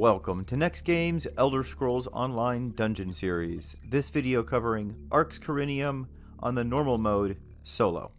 Welcome to NEXTGames Elder Scrolls Online Dungeon Series. This video covering Arx Corinium on the normal mode, solo.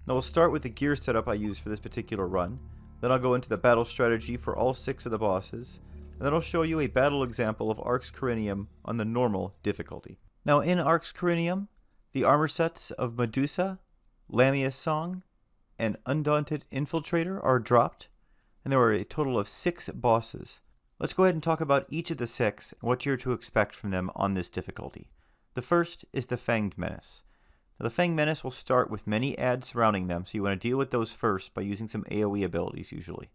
Now we'll start with the gear setup I use for this particular run, then I'll go into the battle strategy for all 6 of the bosses, and then I'll show you a battle example of Arx Corinium on the normal difficulty. Now in Arx Corinium, the armor sets of Medusa, Lamia's Song, and Undaunted Infiltrator are dropped, and there are a total of 6 bosses. Let's go ahead and talk about each of the 6 and what you're to expect from them on this difficulty. The first is the Fanged Menace. Now, the Fanged Menace will start with many adds surrounding them, so you want to deal with those first by using some AoE abilities usually.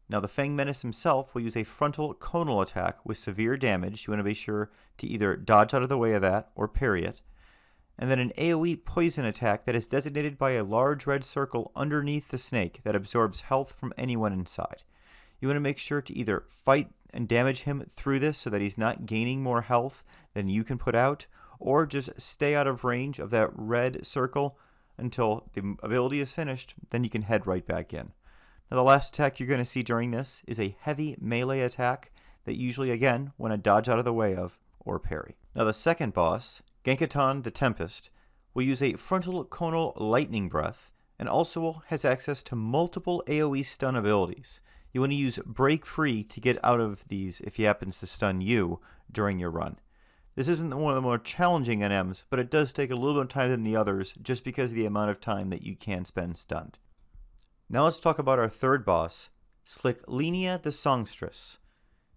Now the Fanged Menace himself will use a frontal conal attack with severe damage. You want to be sure to either dodge out of the way of that or parry it. And then an AoE poison attack that is designated by a large red circle underneath the snake that absorbs health from anyone inside. You want to make sure to either fight and damage him through this so that he's not gaining more health than you can put out, or just stay out of range of that red circle until the ability is finished, then you can head right back in. Now the last attack you're going to see during this is a heavy melee attack that usually, again, want to dodge out of the way of or parry. Now the second boss, Genkaton the Tempest, will use a frontal conal lightning breath and also has access to multiple AoE stun abilities. You want to use Break Free to get out of these if he happens to stun you during your run. This isn't one of the more challenging NMs, but it does take a little bit of time than the others just because of the amount of time that you can spend stunned. Now let's talk about our third boss, Slicklinia the Songstress.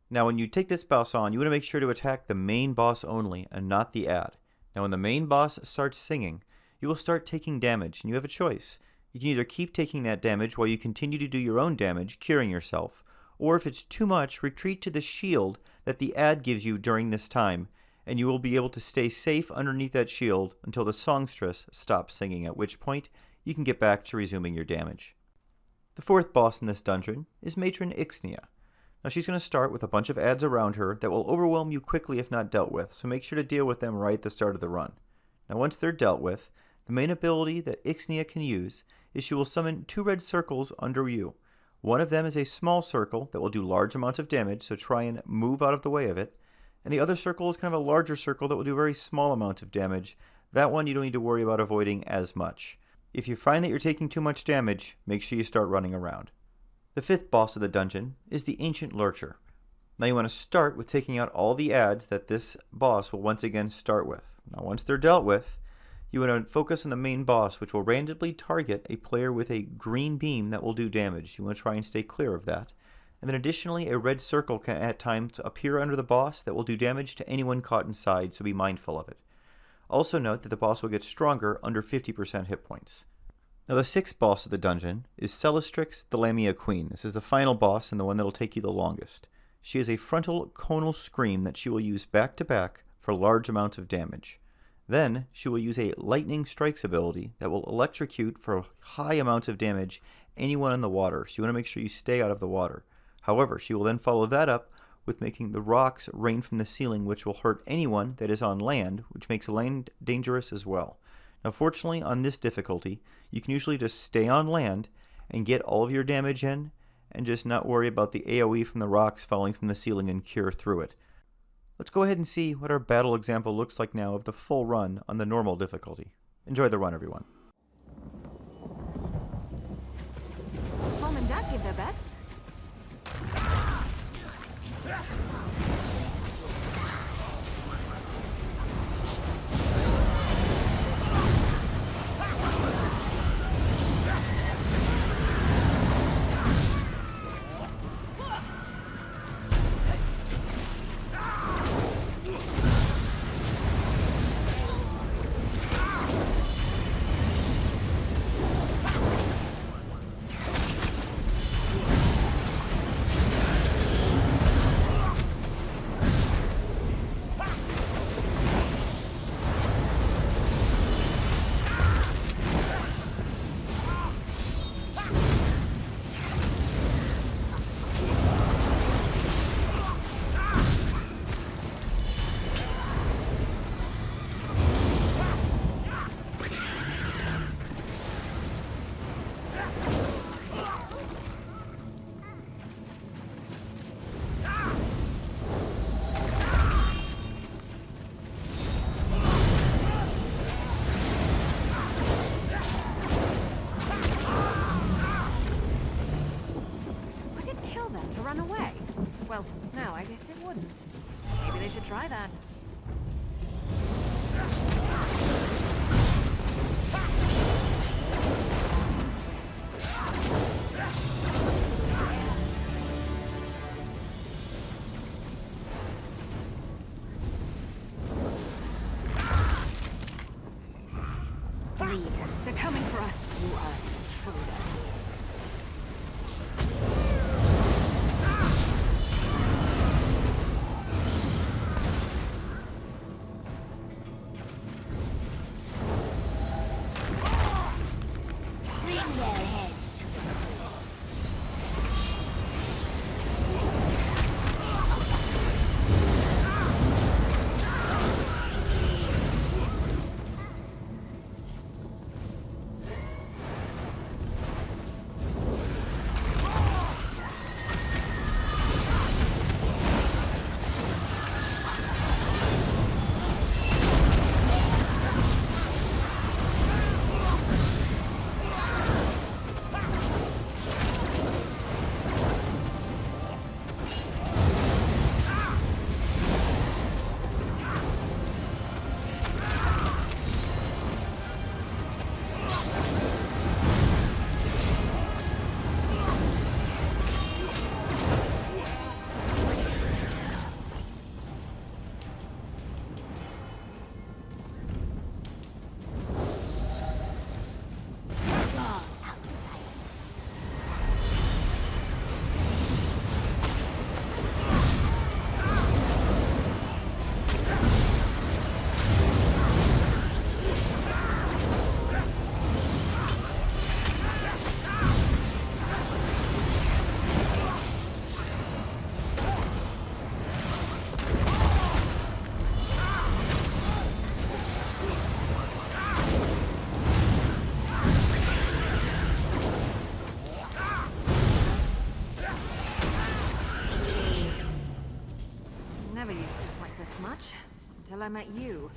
Now when you take this boss on, you want to make sure to attack the main boss only and not the ad. Now when the main boss starts singing, you will start taking damage, and you have a choice. You can either keep taking that damage while you continue to do your own damage, curing yourself, or if it's too much, retreat to the shield that the ad gives you during this time, and you will be able to stay safe underneath that shield until the songstress stops singing, at which point you can get back to resuming your damage. The fourth boss in this dungeon is Matron Ixnea. Now she's going to start with a bunch of ads around her that will overwhelm you quickly if not dealt with, so make sure to deal with them right at the start of the run. Now once they're dealt with, the main ability that Ixnea can use is she will summon 2 red circles under you. One of them is a small circle that will do large amounts of damage, so try and move out of the way of it. And the other circle is kind of a larger circle that will do a very small amount of damage. That one you don't need to worry about avoiding as much. If you find that you're taking too much damage, make sure you start running around. The fifth boss of the dungeon is the Ancient Lurcher. Now you want to start with taking out all the ads that this boss will once again start with. Now once they're dealt with, you want to focus on the main boss, which will randomly target a player with a green beam that will do damage. You want to try and stay clear of that. And then additionally, a red circle can at times appear under the boss that will do damage to anyone caught inside, so be mindful of it. Also note that the boss will get stronger under 50% hit points. Now the sixth boss of the dungeon is Celestrix the Lamia Queen. This is the final boss and the one that will take you the longest. She has a frontal conal scream that she will use back to back for large amounts of damage. Then she will use a lightning strikes ability that will electrocute for high amounts of damage anyone in the water, so you want to make sure you stay out of the water. However, she will then follow that up with making the rocks rain from the ceiling, which will hurt anyone that is on land, which makes land dangerous as well. Now fortunately on this difficulty, you can usually just stay on land and get all of your damage in and just not worry about the AoE from the rocks falling from the ceiling and cure through it. Let's go ahead and see what our battle example looks like now of the full run on the normal difficulty. Enjoy the run, everyone. Mom and Dad give their best. Leave us. They're coming for us. You are an intruder. Bring their heads to the court. Never used to like this much until I met you.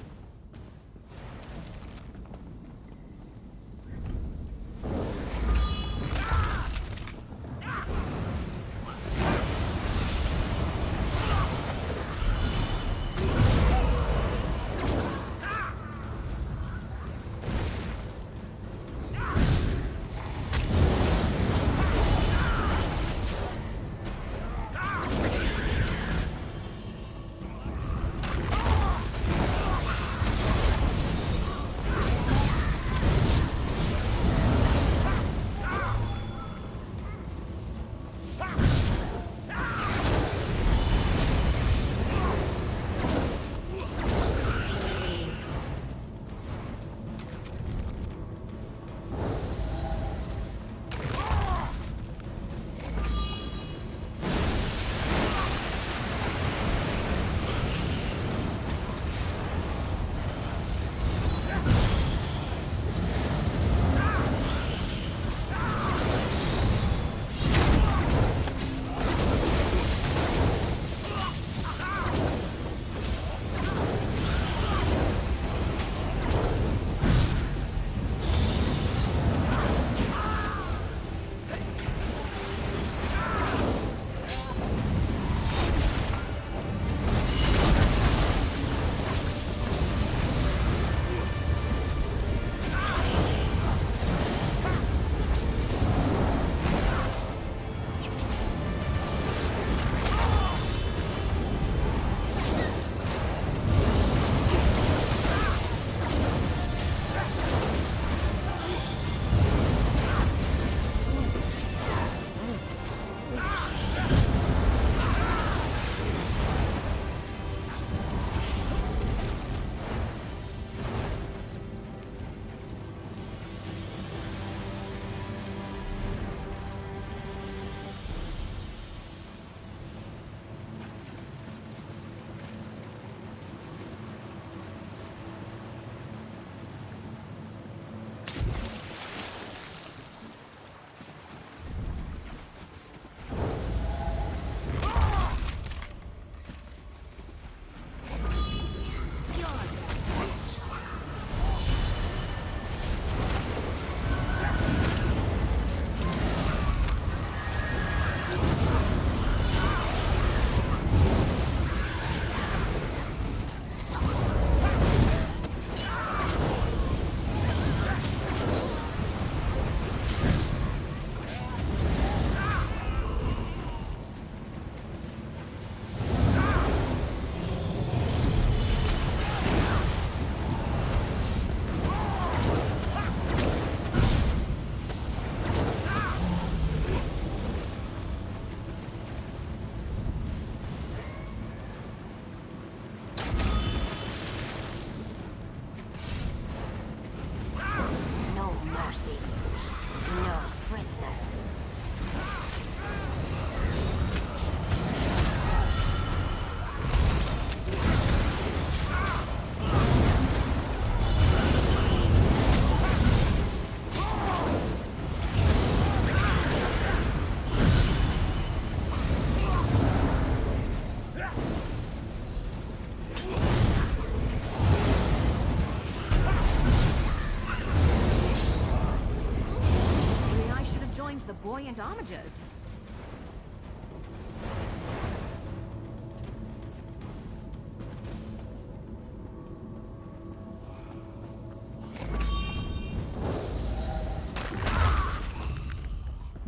buoyant hommages.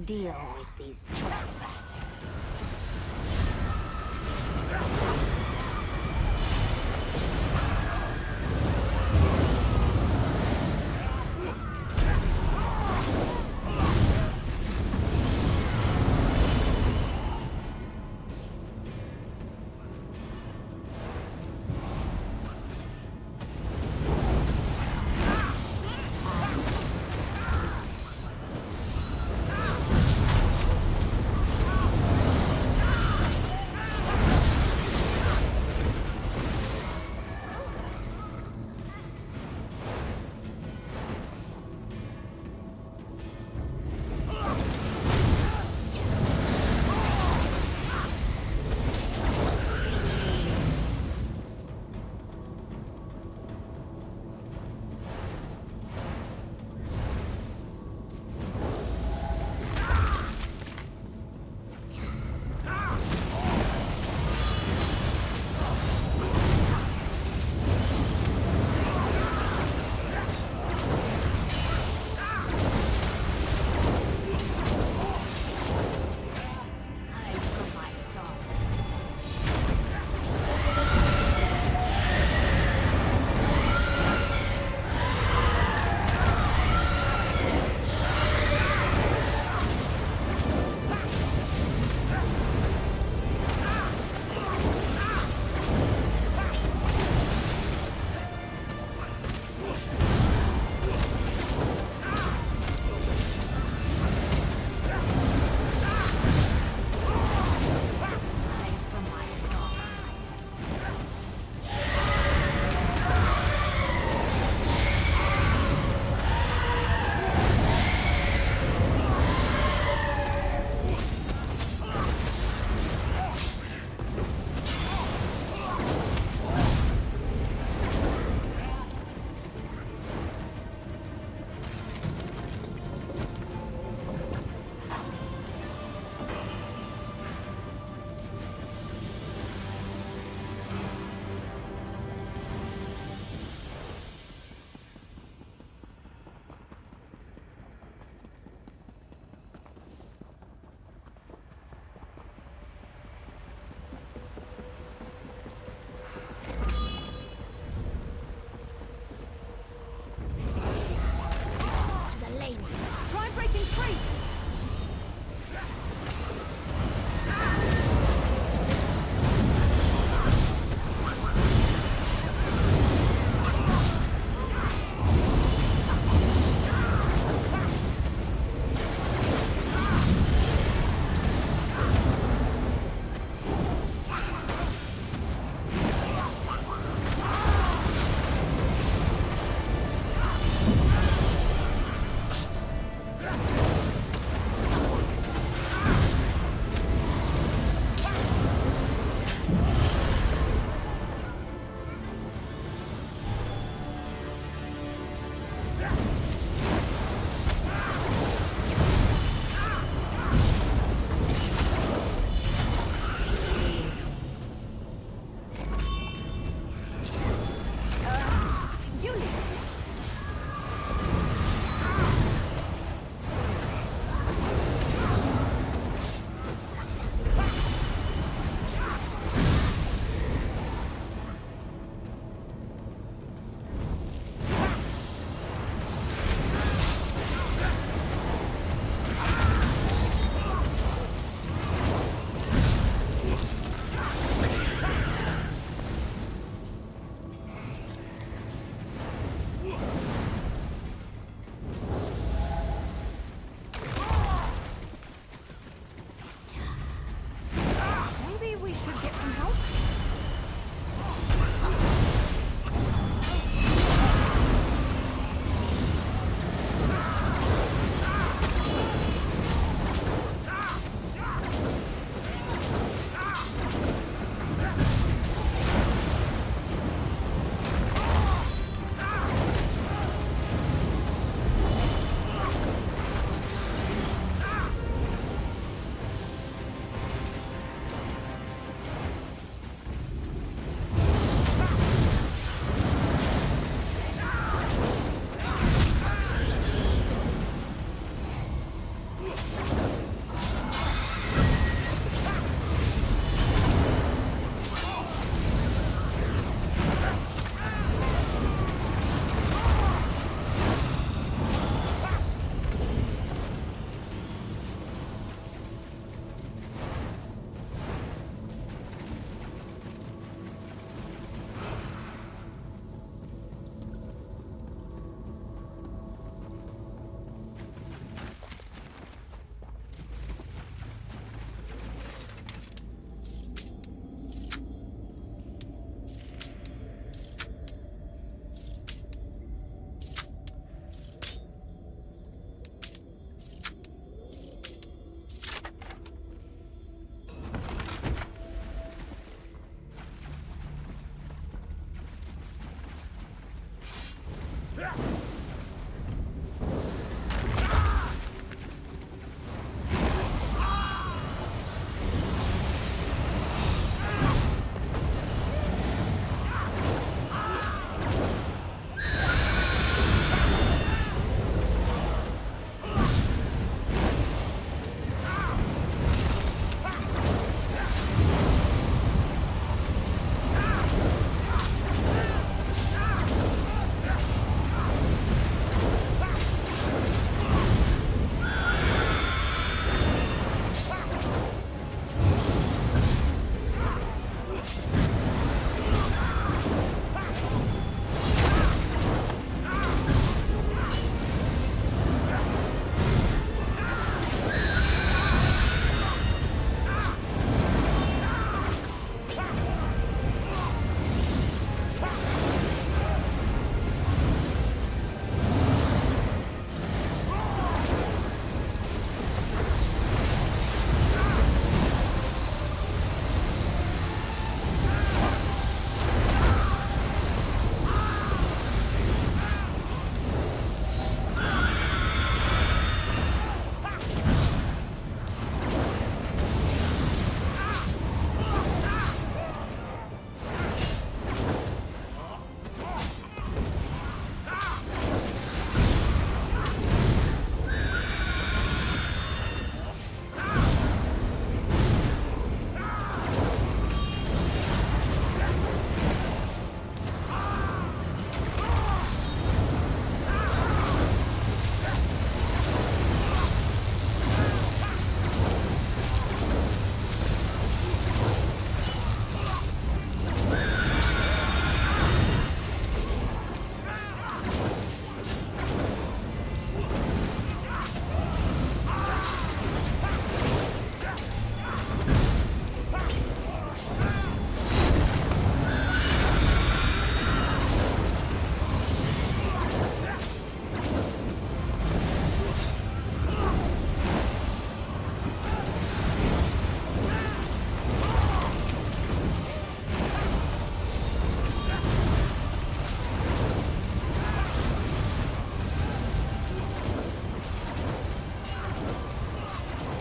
Deal with these trespassers.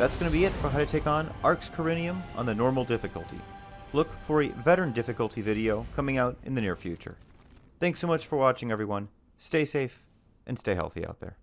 That's going to be it for how to take on Arx Corinium on the normal difficulty. Look for a veteran difficulty video coming out in the near future. Thanks so much for watching, everyone. Stay safe and stay healthy out there.